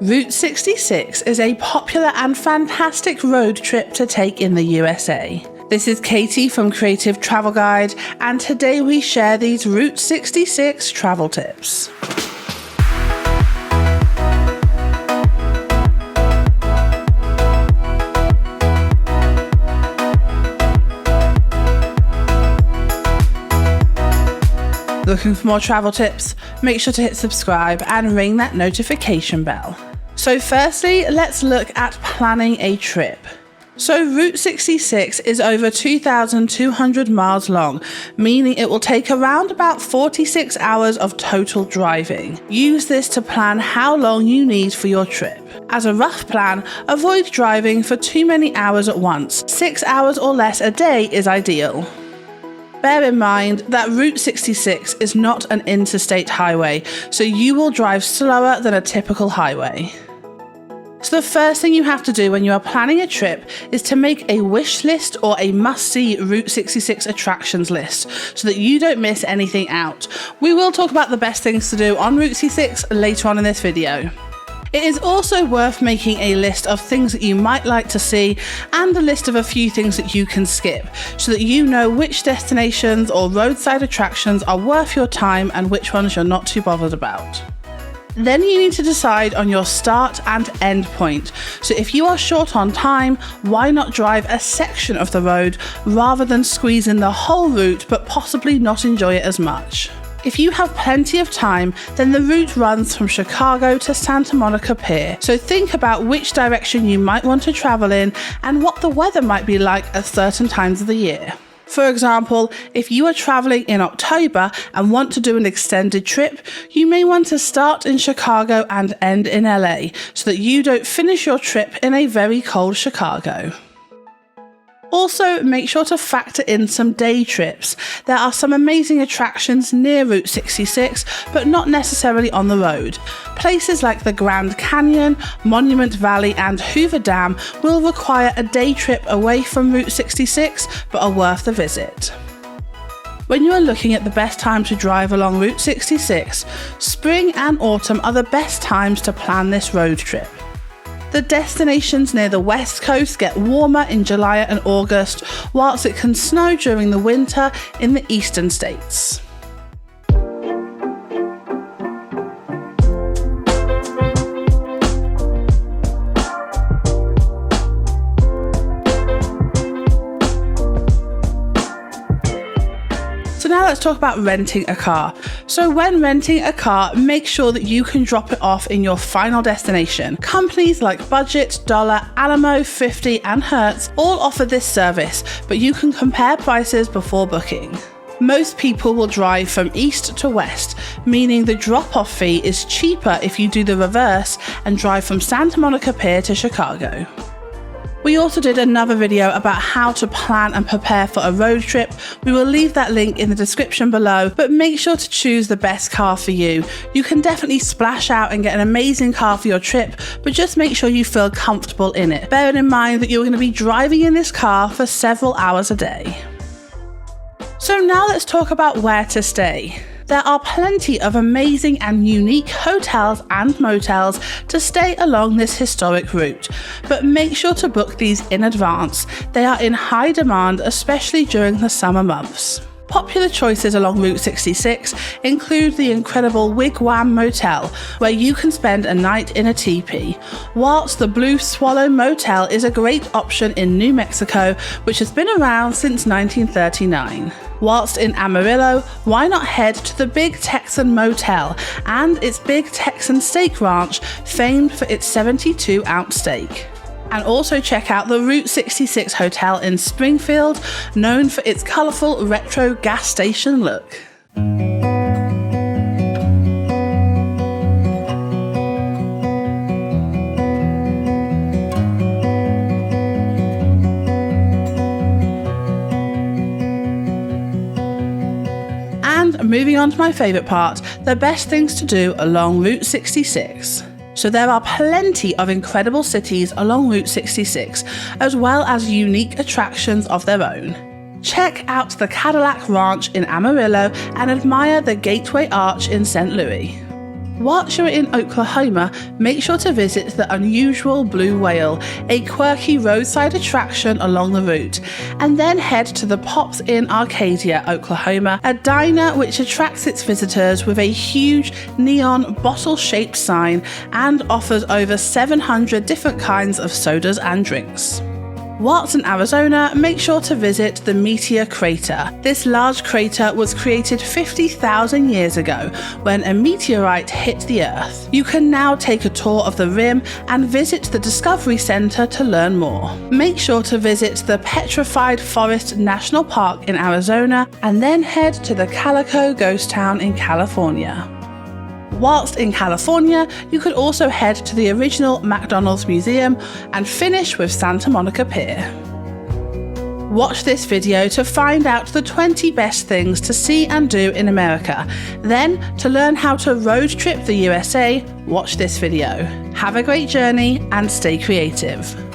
Route 66 is a popular and fantastic road trip to take in the USA. This is Katie from Creative Travel Guide, and today we share these Route 66 travel tips. Looking for more travel tips? Make sure to hit subscribe and ring that notification bell. So firstly, let's look at planning a trip. So Route 66 is over 2,200 miles long, meaning it will take around about 46 hours of total driving. Use this to plan how long you need for your trip. As a rough plan, avoid driving for too many hours at once. 6 hours or less a day is ideal. Bear in mind that Route 66 is not an interstate highway, so you will drive slower than a typical highway. So the first thing you have to do when you are planning a trip is to make a wish list or a must-see Route 66 attractions list so that you don't miss anything out. We will talk about the best things to do on Route 66 later on in this video. It is also worth making a list of things that you might like to see and a list of a few things that you can skip so that you know which destinations or roadside attractions are worth your time and which ones you're not too bothered about. Then you need to decide on your start and end point. So if you are short on time, why not drive a section of the road rather than squeeze in the whole route but possibly not enjoy it as much? If you have plenty of time, then the route runs from Chicago to Santa Monica Pier. So think about which direction you might want to travel in and what the weather might be like at certain times of the year. For example, if you are traveling in October and want to do an extended trip, you may want to start in Chicago and end in LA so that you don't finish your trip in a very cold Chicago. Also, make sure to factor in some day trips. There are some amazing attractions near Route 66, but not necessarily on the road. Places like the Grand Canyon, Monument Valley, and Hoover Dam will require a day trip away from Route 66, but are worth the visit. When you are looking at the best time to drive along Route 66, spring and autumn are the best times to plan this road trip. The destinations near the west coast get warmer in July and August, whilst it can snow during the winter in the eastern states. So now let's talk about renting a car. So when renting a car, make sure that you can drop it off in your final destination. Companies like Budget, Dollar, Alamo, 50 and Hertz all offer this service, but you can compare prices before booking. Most people will drive from east to west, meaning the drop-off fee is cheaper if you do the reverse and drive from Santa Monica Pier to Chicago. We also did another video about how to plan and prepare for a road trip. We will leave that link in the description below, but make sure to choose the best car for you. You can definitely splash out and get an amazing car for your trip, but just make sure you feel comfortable in it. Bearing in mind that you're going to be driving in this car for several hours a day. So now let's talk about where to stay. There are plenty of amazing and unique hotels and motels to stay along this historic route, but make sure to book these in advance. They are in high demand, especially during the summer months. Popular choices along Route 66 include the incredible Wigwam Motel, where you can spend a night in a teepee, whilst the Blue Swallow Motel is a great option in New Mexico, which has been around since 1939. Whilst in Amarillo, why not head to the Big Texan Motel and its Big Texan Steak Ranch, famed for its 72-ounce steak. And also check out the Route 66 Hotel in Springfield, known for its colourful retro gas station look. And moving on to my favourite part, the best things to do along Route 66. So there are plenty of incredible cities along Route 66, as well as unique attractions of their own. Check out the Cadillac Ranch in Amarillo and admire the Gateway Arch in St. Louis. Whilst you're in Oklahoma, make sure to visit the Unusual Blue Whale, a quirky roadside attraction along the route, and then head to the Pops in Arcadia, Oklahoma, a diner which attracts its visitors with a huge neon bottle-shaped sign and offers over 700 different kinds of sodas and drinks. Whilst in Arizona, make sure to visit the Meteor Crater. This large crater was created 50,000 years ago when a meteorite hit the Earth. You can now take a tour of the rim and visit the Discovery Center to learn more. Make sure to visit the Petrified Forest National Park in Arizona and then head to the Calico Ghost Town in California. Whilst in California, you could also head to the original McDonald's Museum and finish with Santa Monica Pier. Watch this video to find out the 20 best things to see and do in America. Then, to learn how to road trip the USA, watch this video. Have a great journey and stay creative.